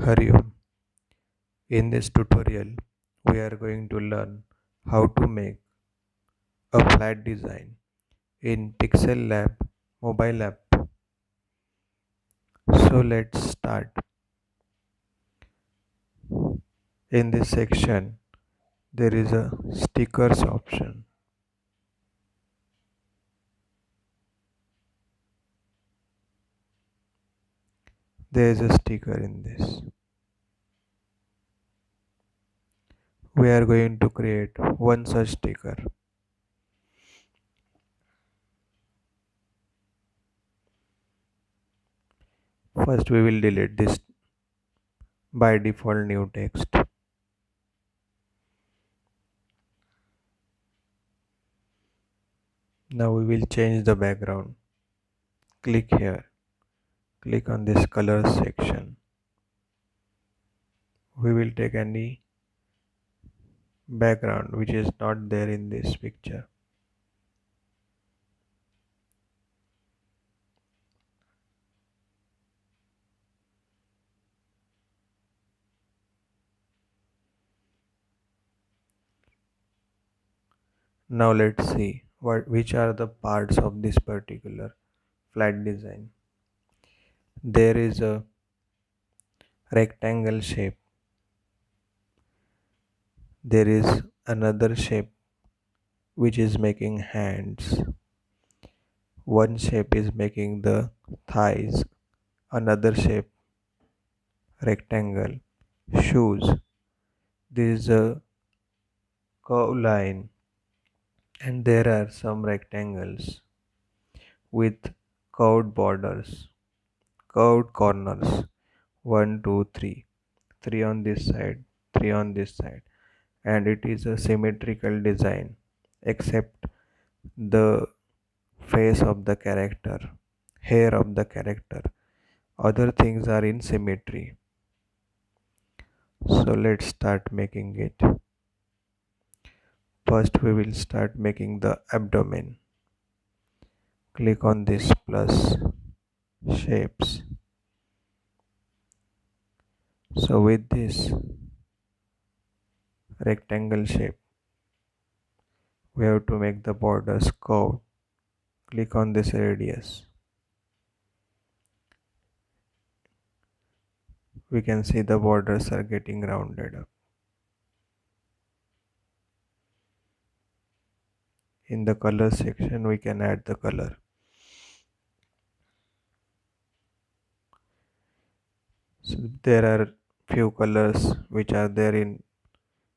Hari Om. In this tutorial, we are going to learn how to make a flat design in Pixel Lab mobile app. So let's start. In this section, there is a stickers option. There is a sticker in this. We are going to create one such sticker. First, we will delete this by default new text. Now we will change the background. Click here. Click on this color section. We will take any background which is not there in this picture. Now let's see which are the parts of this particular flat design. There is a rectangle shape. There is another shape which is making hands. One shape is making the thighs. Another shape rectangle shoes. This is a curve line, and there are some rectangles with curved borders, curved corners. One, two, three. Three on this side, three on this side. And it is a symmetrical design except the face of the character, hair of the character. Other things are in symmetry. So let's start making it. First, we will start making the abdomen. Click on this plus shapes. So with this rectangle shape, we have to make the borders curved. Click on this radius. We can see the borders are getting rounded up. In the color section, we can add the color. So there are few colors which are there in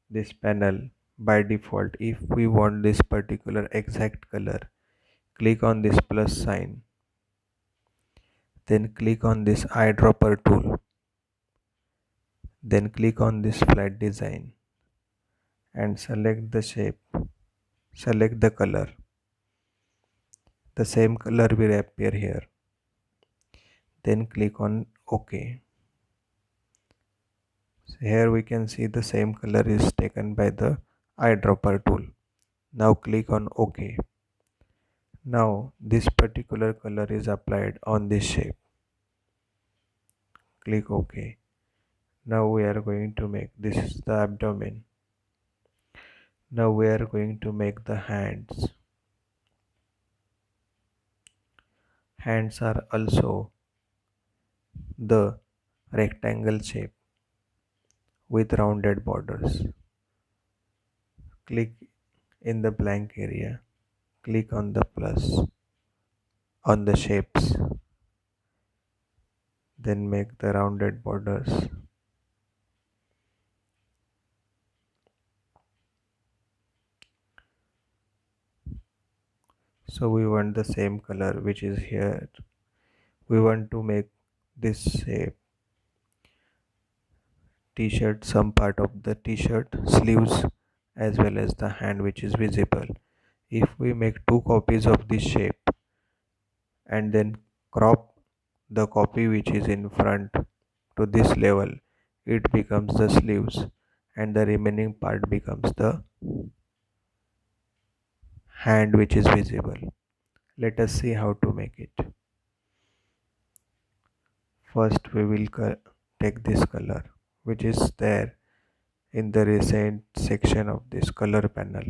this panel by default. If we want this particular exact color, click on this plus sign. Then click on this eyedropper tool. Then click on this flat design and select the shape. Select the color. The same color will appear here. Then click on OK. So here we can see the same color is taken by the eyedropper tool. Now click on OK. Now this particular color is applied on this shape. Click OK. Now we are going to make this is the abdomen. Now we are going to make the hands. Hands are also the rectangle shape with rounded borders. Click in the blank area. Click on the plus on the shapes. Then make the rounded borders. So we want the same color which is here. We want to make this shape t-shirt, some part of the t-shirt sleeves as well as the hand which is visible. If we make two copies of this shape and then crop the copy which is in front to this level, it becomes the sleeves and the remaining part becomes the hand which is visible. Let us see how to make it. First we will take this color which is there in the recent section of this color panel.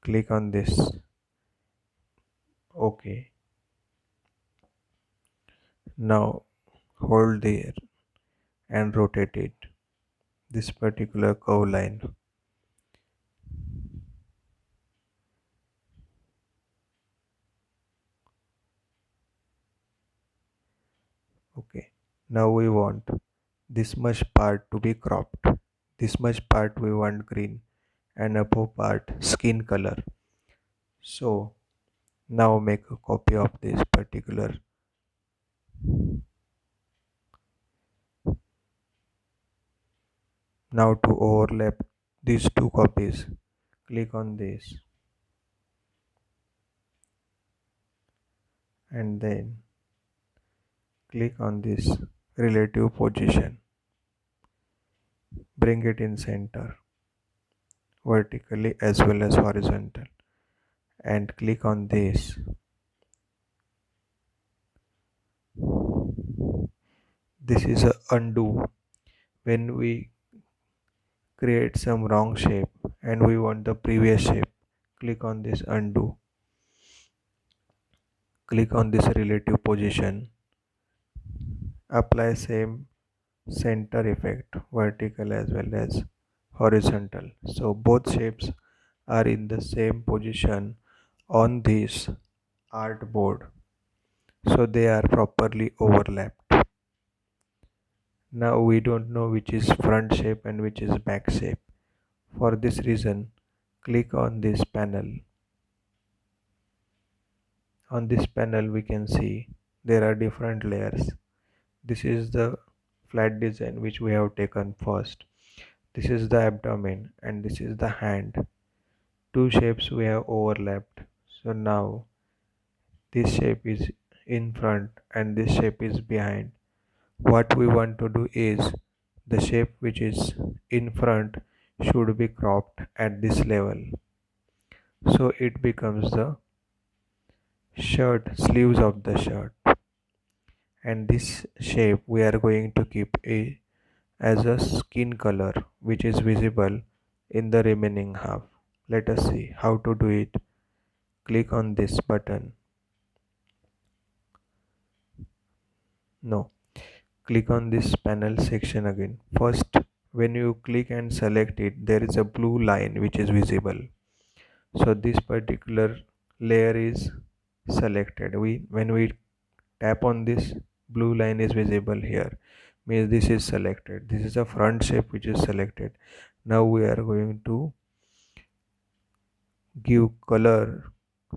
Click on this. OK. Now hold there and rotate it. This particular curve line. OK. Now we want this much part to be cropped. This much part we want green and above part skin color. So now make a copy of this particular. Now to overlap these two copies, click on this and then click on this relative position. Bring it in center, vertically as well as horizontal, and click on this. This is a undo. When we create some wrong shape and we want the previous shape, click on this undo. Click on this relative position. Apply same center effect, vertical as well as horizontal. So both shapes are in the same position on this artboard, so they are properly overlapped. Now we don't know which is front shape and which is back shape. For this reason, click on this panel. On this panel we can see there are different layers. This is the flat design which we have taken first. This is the abdomen and this is the hand. Two shapes we have overlapped. So now this shape is in front and this shape is behind. What we want to do is the shape which is in front should be cropped at this level. So it becomes the sleeves of the shirt. And this shape we are going to keep as a skin color which is visible in the remaining half. Let us see how to do it. Click on this button. No, click on this panel section again. First, when you click and select it, there is a blue line which is visible. So this particular layer is selected. When we tap on this, blue line is visible here, means this is selected. This is a front shape which is selected. Now we are going to give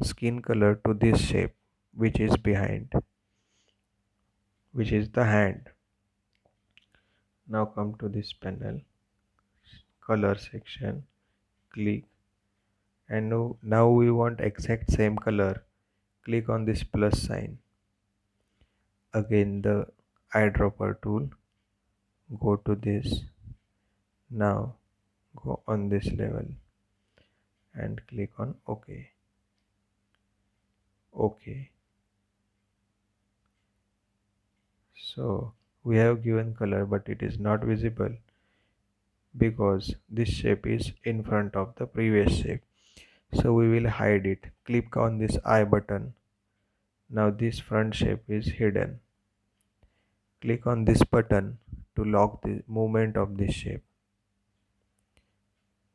skin color to this shape which is behind, which is the hand. Now come to this panel, color section, click, and now we want exact same color. Click on this plus sign. Again the eyedropper tool, go to this. Now go on this level and click on OK. OK. So we have given color, but it is not visible because this shape is in front of the previous shape. So we will hide it. Click on this I button. Now this front shape is hidden. Click on this button to lock the movement of this shape.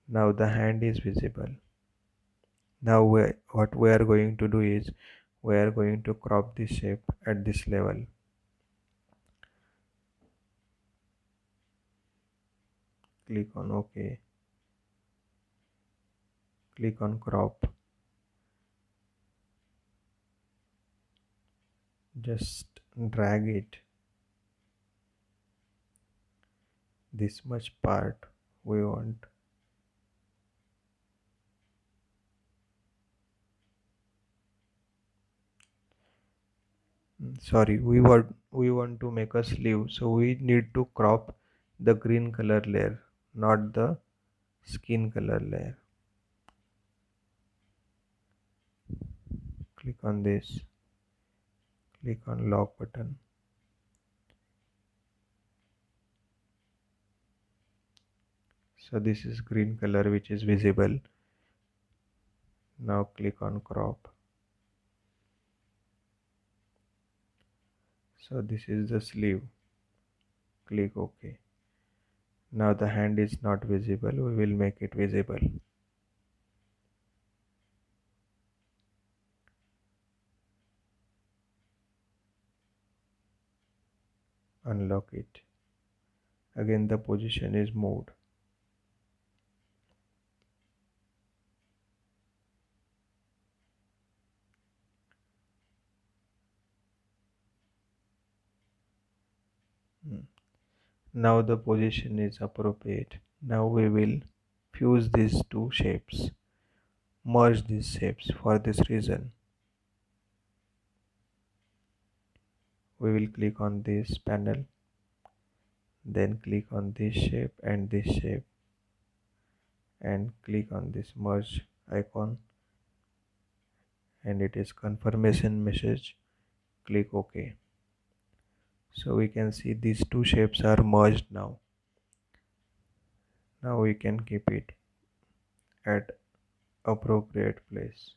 Now the hand is visible. Now what we are going to do is we are going to crop this shape at this level. Click on OK. Click on crop. Just drag it this much part we want. Sorry, we want to make a sleeve, so we need to crop the green color layer, not the skin color layer. Click on this, click on lock button. So this is green color which is visible. Now click on crop. So this is the sleeve. Click OK. Now the hand is not visible. We will make it visible. Unlock it. Again the position is moved. Hmm. Now the position is appropriate. Now we will fuse these two shapes. Merge these shapes. For this reason, we will click on this panel, then click on this shape, and click on this merge icon, and it is confirmation message. Click OK. So we can see these two shapes are merged now. Now we can keep it at appropriate place.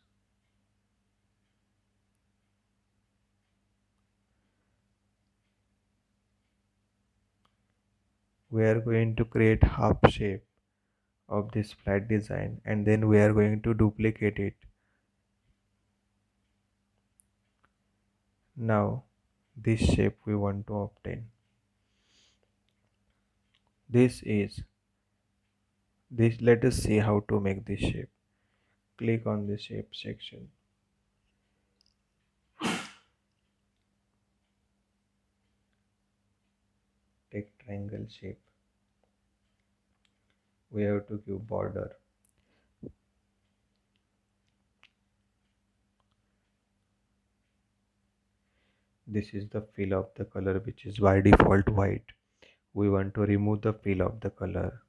We are going to create half shape of this flat design, and then we are going to duplicate it. Now this shape we want to obtain. This is this. Let us see how to make this shape. Click on the shape section. Take triangle shape. We have to give border. This is the fill of the color which is by default white. We want to remove the fill of the color,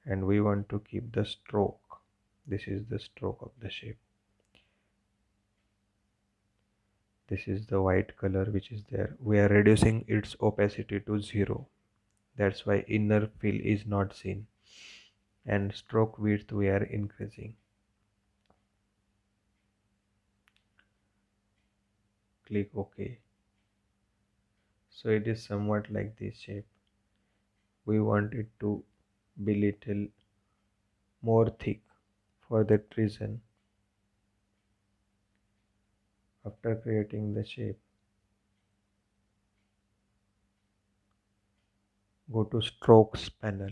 and we want to keep the stroke. This is the stroke of the shape. This is the white color which is there. We are reducing its opacity to 0. That's why inner fill is not seen. And stroke width we are increasing. Click OK. So it is somewhat like this shape. We want it to be little more thick. For that reason, after creating the shape, go to strokes panel,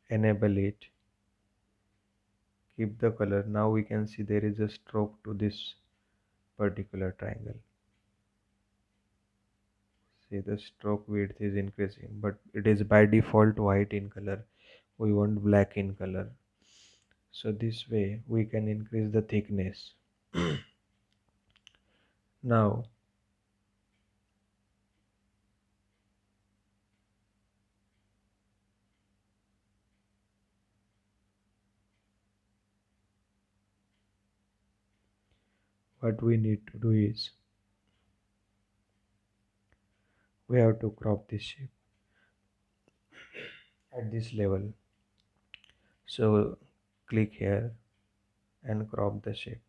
enable it, keep the color. Now we can see there is a stroke to this particular triangle. See, the stroke width is increasing, but it is by default white in color. We want black in color. So this way we can increase the thickness. Now what we need to do is we have to crop this shape at this level. So click here and crop the shape.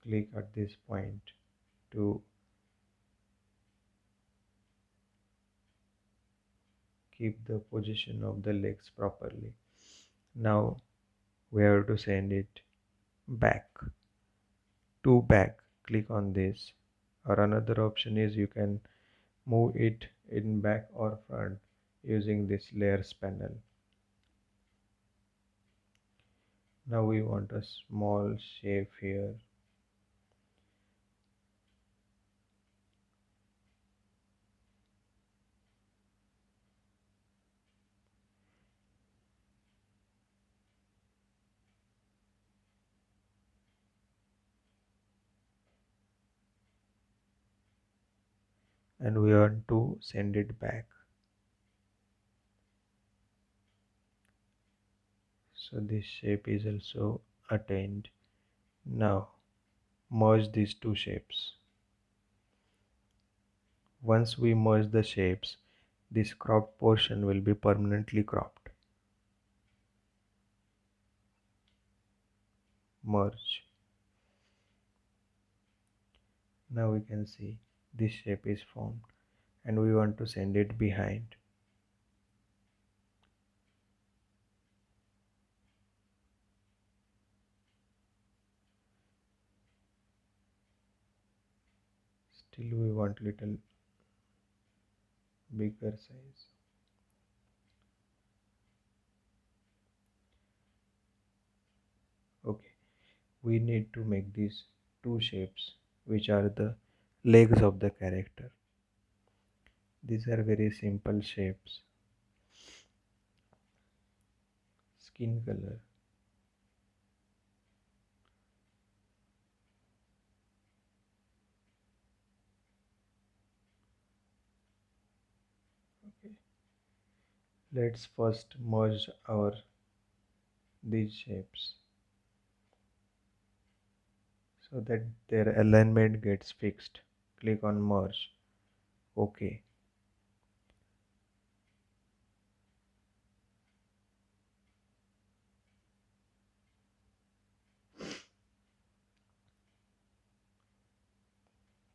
Click at this point to keep the position of the legs properly. Now we have to send it back to back. Click on this, or another option is you can move it in back or front using this layers panel. Now we want a small shape here. And we want to send it back. So this shape is also attained. Now merge these two shapes. Once we merge the shapes, this cropped portion will be permanently cropped. Merge. Now we can see this shape is formed and we want to send it behind. Still we want little bigger size. Okay, we need to make these two shapes which are the legs of the character. These are very simple shapes. Skin color. Okay. Let's first merge our these shapes so that their alignment gets fixed. Click on merge. OK.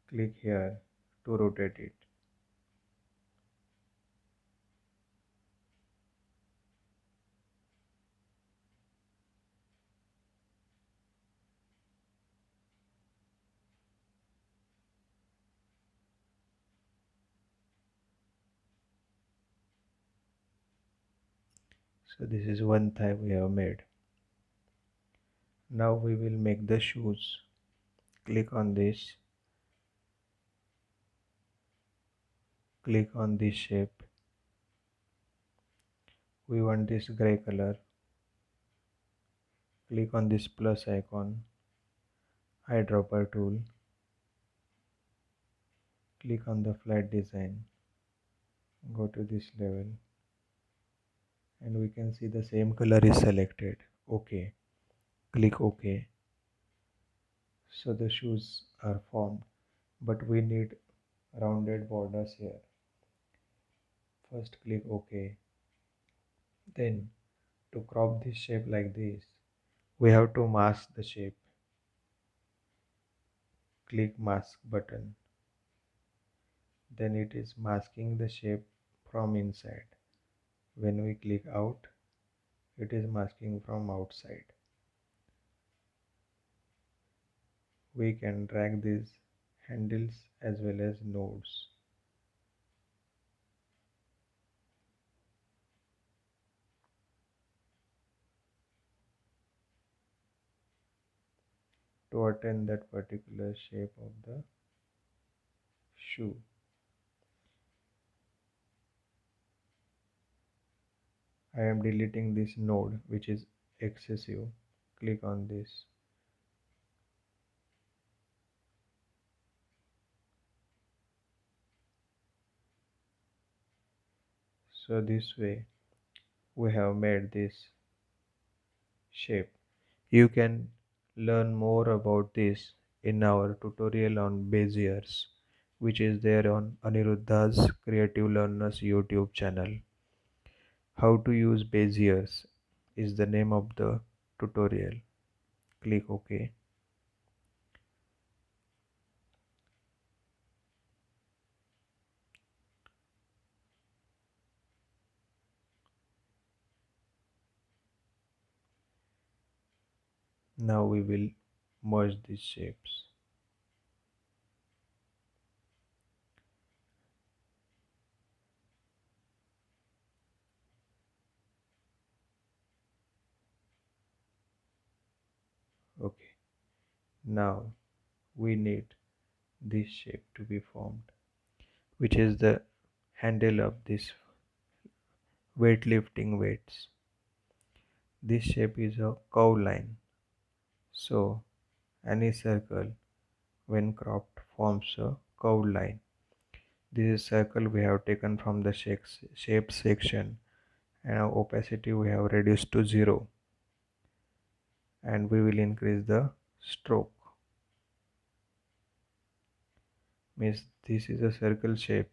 Click here to rotate it. So this is one thigh we have made. Now we will make the shoes. Click on this. Click on this shape. We want this gray color. Click on this plus icon. Eyedropper tool. Click on the flat design. Go to this level. And we can see the same color is selected. OK. Click OK. So the shoes are formed. But we need rounded borders here. First click OK. Then to crop this shape like this, we have to mask the shape. Click mask button. Then it is masking the shape from inside. When we click out, it is masking from outside. We can drag these handles as well as nodes. To attain that particular shape of the shoe. I am deleting this node which is excessive. Click on this. So this way we have made this shape. You can learn more about this in our tutorial on Beziers, which is there on Aniruddha's Creative Learners YouTube channel. How to use Beziers is the name of the tutorial. Click OK. Now we will merge these shapes. Okay. Now we need this shape to be formed, which is the handle of this weightlifting weights. This shape is a curve line. So any circle when cropped forms a curved line. This is circle we have taken from the shape section and our opacity we have reduced to 0. and we will increase the stroke. Means this is a circle shape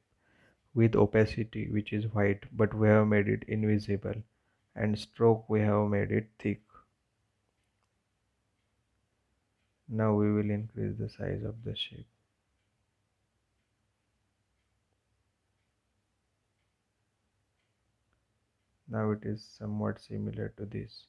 with opacity which is white, but we have made it invisible, and stroke we have made it thick. Now we will increase the size of the shape. Now it is somewhat similar to this.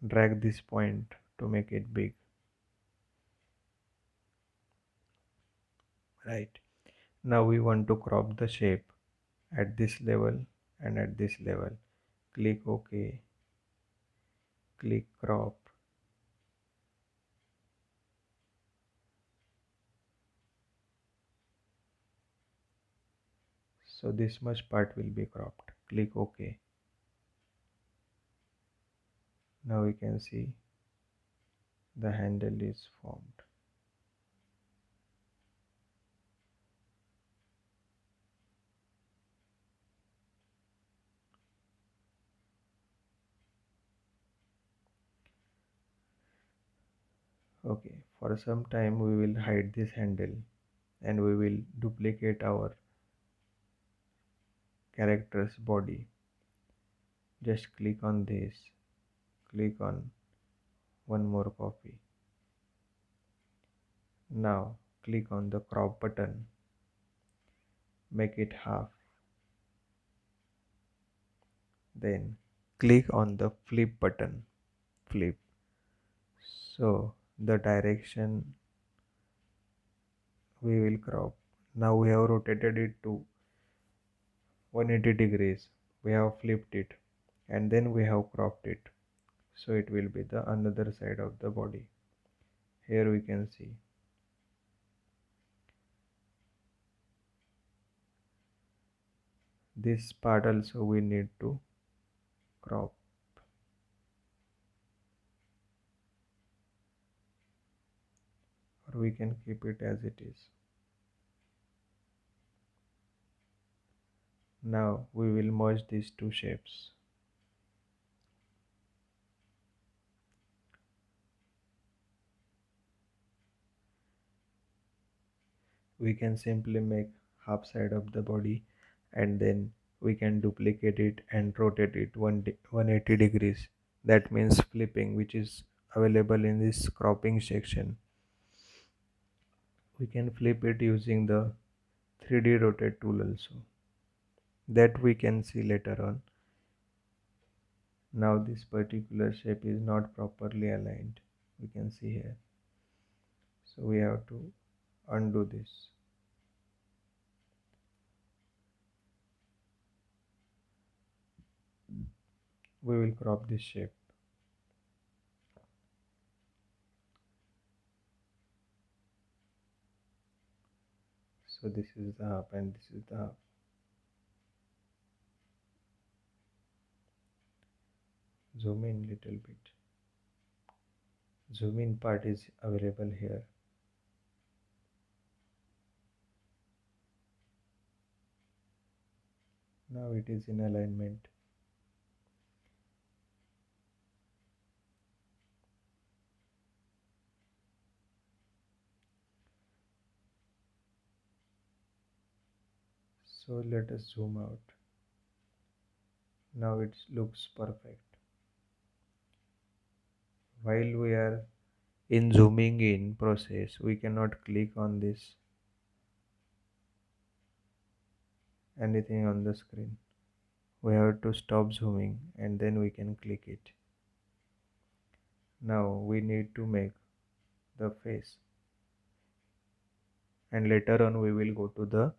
Drag this point to make it big. Right. Now we want to crop the shape at this level and at this level. Click OK. Click crop. So this much part will be cropped. Click OK. Now we can see the handle is formed. Okay, for some time we will hide this handle and we will duplicate our character's body. Just click on this, click on one more copy. Now click on the crop button, make it half. Then click on the flip button, flip. So the direction we will crop. Now we have rotated it to 180 degrees. We have flipped it and then we have cropped it. So it will be the another side of the body. Here we can see. This part also we need to crop, or we can keep it as it is. Now we will merge these two shapes. We can simply make half side of the body and then we can duplicate it and rotate it 180 degrees. That means flipping, which is available in this cropping section. We can flip it using the 3D rotate tool also, that we can see later on. Now this particular shape is not properly aligned, we can see here, so we have to undo this. We will crop this shape. So this is the half and this is the half. Zoom in little bit. Zoom in part is available here. Now it is in alignment. So let us zoom out. Now it looks perfect. While we are in zooming in process, we cannot click on this anything on the screen. We have to stop zooming and then we can click it. Now we need to make the face, and later on we will go to the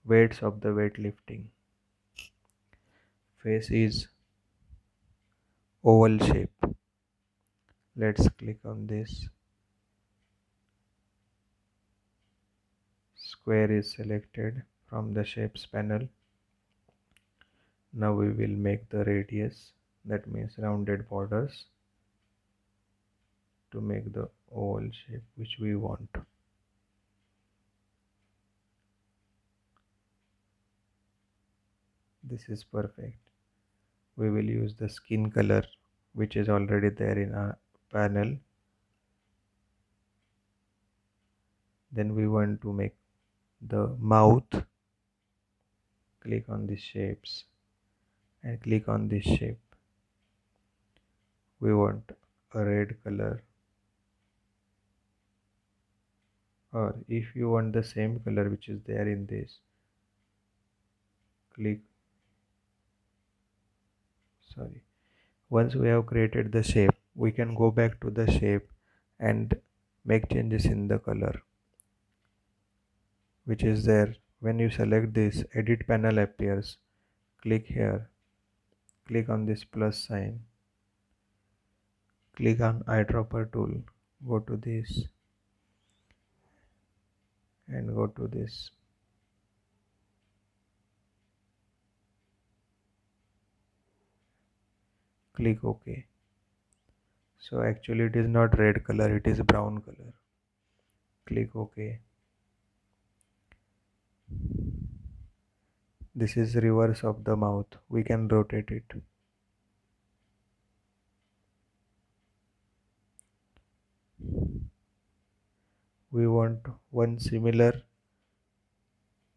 weights of the weightlifting. Face is oval shape. Let's click on this. Square is selected from the shapes panel. Now we will make the radius, that means rounded borders, to make the oval shape which we want. This is perfect. We will use the skin color which is already there in our panel. Then we want to make the mouth. Click on these shapes and click on this shape. We want a red color, or if you want the same color which is there in this, click, sorry, once we have created the shape, we can go back to the shape and make changes in the color which is there. When you select this, edit panel appears. Click here, click on this plus sign, click on eyedropper tool, go to this and go to this. Click OK. So actually it is not red color, it is brown color. Click OK. This is reverse of the mouth. We can rotate it. We want one similar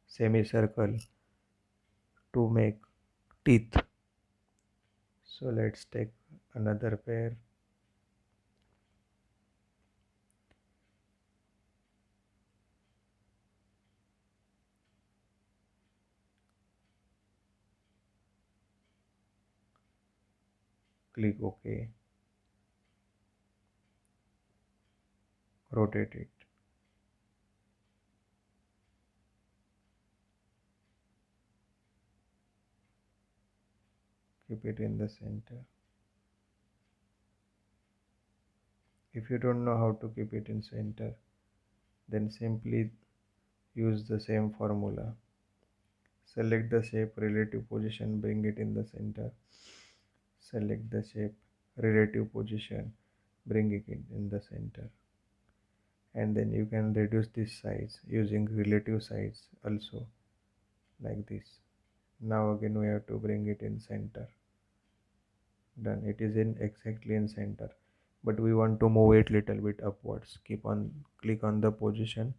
semicircle to make teeth. So let's take another pair. Click OK. Rotate it. Keep it in the center. If you don't know how to keep it in center, then simply use the same formula. Select the shape, relative position, bring it in the center. Select the shape, relative position, bring it in the center. And then you can reduce this size using relative size also, like this. Now again we have to bring it in center. Done. It is in exactly in center, but we want to move it little bit upwards. Click on the position,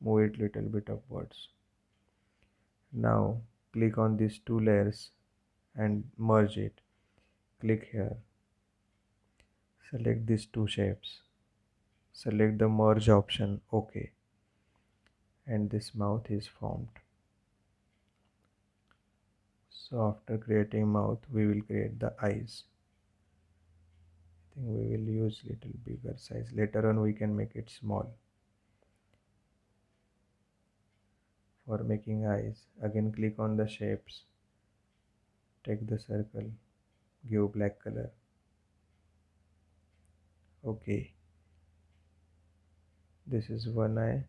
move it little bit upwards. Now click on these two layers and merge it. Click here, select these two shapes, select the merge option, OK, and this mouth is formed. So after creating mouth, we will create the eyes. I think we will use little bigger size. Later on we can make it small. For making eyes, again click on the shapes, take the circle, give black color. OK, this is one eye.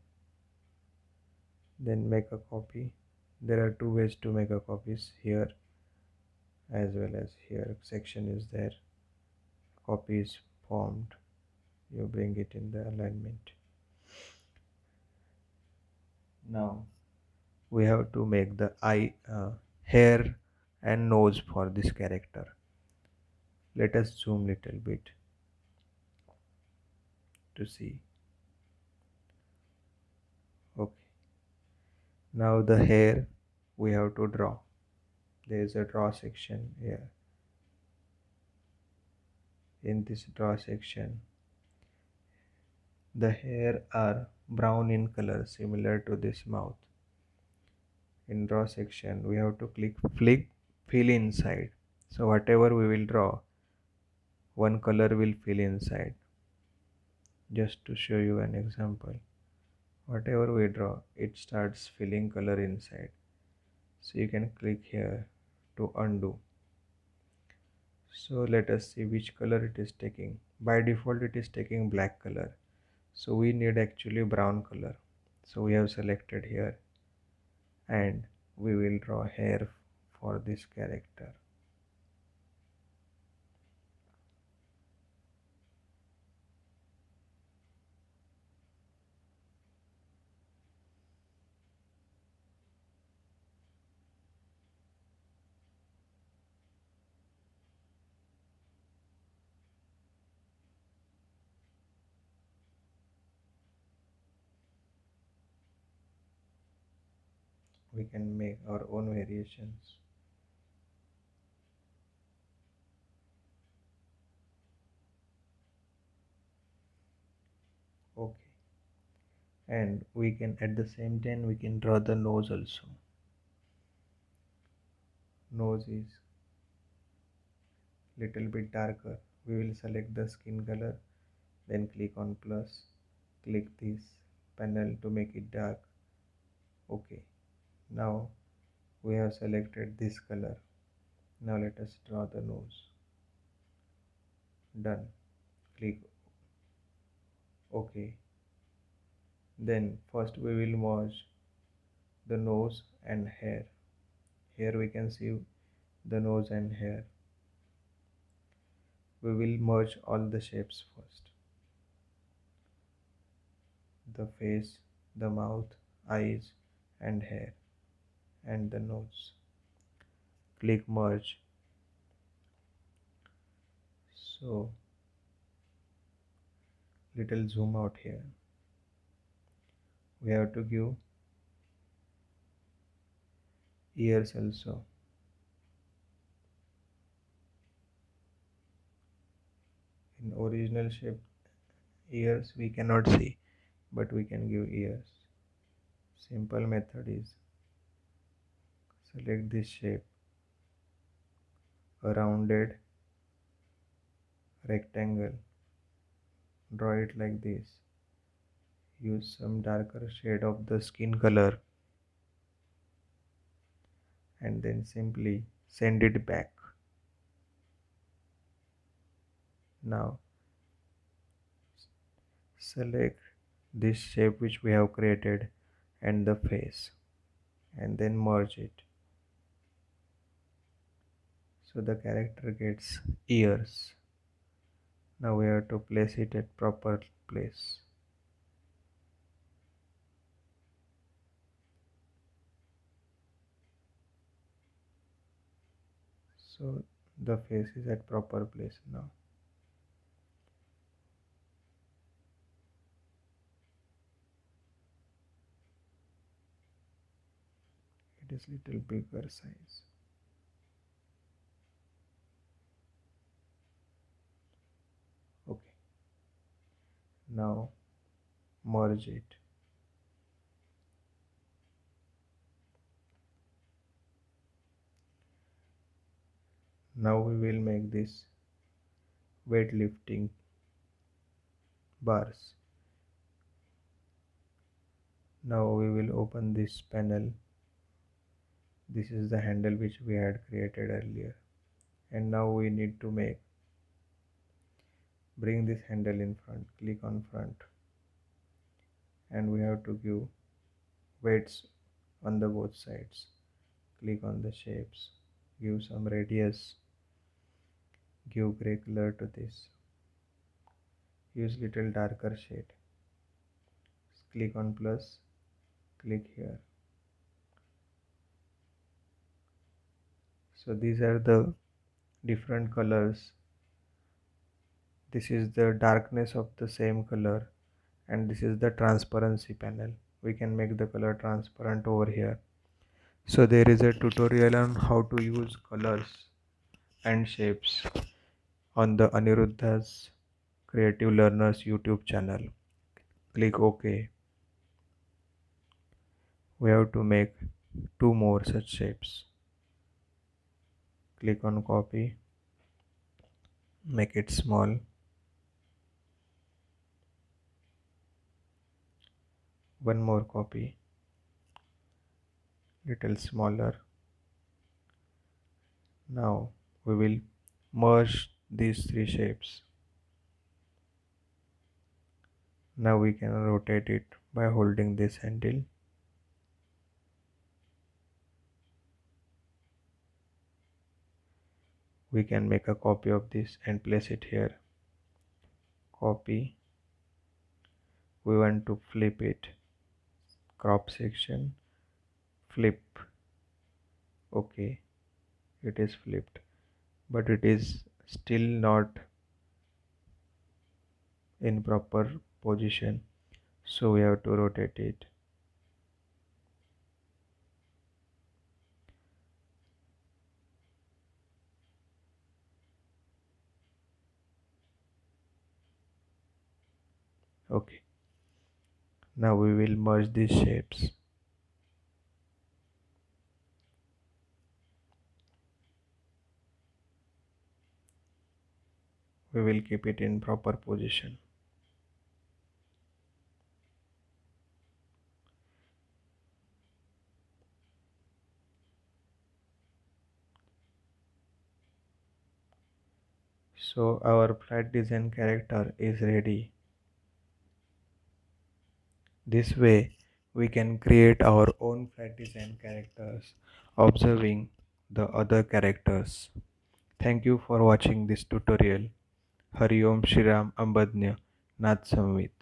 Then make a copy. There are two ways to make a copies, here as well as here. Section is there. Copy is formed. You bring it in the alignment. Now we have to make the eye, hair and nose for this character. Let us zoom little bit to see. Okay, now the hair we have to draw. There is a draw section here. In this draw section, the hair are brown in color, similar to this mouth. In draw section we have to click fill inside. So whatever we will draw, one color will fill inside. Just to show you an example, whatever we draw, it starts filling color inside. So you can click here to undo. So let us see which color it is taking. By default it is taking black color, so we need actually brown color. So we have selected here and we will draw hair for this character. we can make our own variations. Okay, and we can at the same time we can draw the nose also. Nose is little bit darker. We will select the skin color, then click on plus, click this panel to make it dark. Okay, now we have selected this color. Now let us draw the nose. Done. Click OK. Then first we will merge the nose and hair. Here we can see the nose and hair. We will merge all the shapes first. The face, the mouth, eyes and hair and the nose. Click merge. So little zoom out here. We have to give ears also. In original shape ears we cannot see, but we can give ears. Simple method is select this shape, a rounded rectangle, draw it like this, use some darker shade of the skin color and then simply send it back. Now select this shape which we have created and the face and then merge it. So the character gets ears. Now we have to place it at proper place. So the face is at proper place now. It is little bigger size. Okay. Now merge it. Now we will make this weightlifting bars. Now we will open this panel. This is the handle which we had created earlier. And now we need to bring this handle in front. Click on front. And we have to give weights on the both sides. Click on the shapes. Give some radius. Give gray color to this. Use little darker shade. Click on plus. Click here. So these are the different colors. This is the darkness of the same color and this is the transparency panel. We can make the color transparent over here. So there is a tutorial on how to use colors and shapes on the Aniruddha's Creative Learners YouTube channel. Click OK. We have to make two more such shapes. Click on copy, make it small. One more copy, little smaller. Now we will merge these three shapes. Now we can rotate it by holding this handle. We can make a copy of this and place it here. Copy. We want to flip it. Crop section. Flip. Okay. It is flipped. But it is still not in proper position. So we have to rotate it. Okay, now we will merge these shapes. We will keep it in proper position. So our flat design character is ready. This way we can create our own flat design characters observing the other characters. Thank you for watching this tutorial. Hari Om Shri Ram Ambadnya Nath Samvit.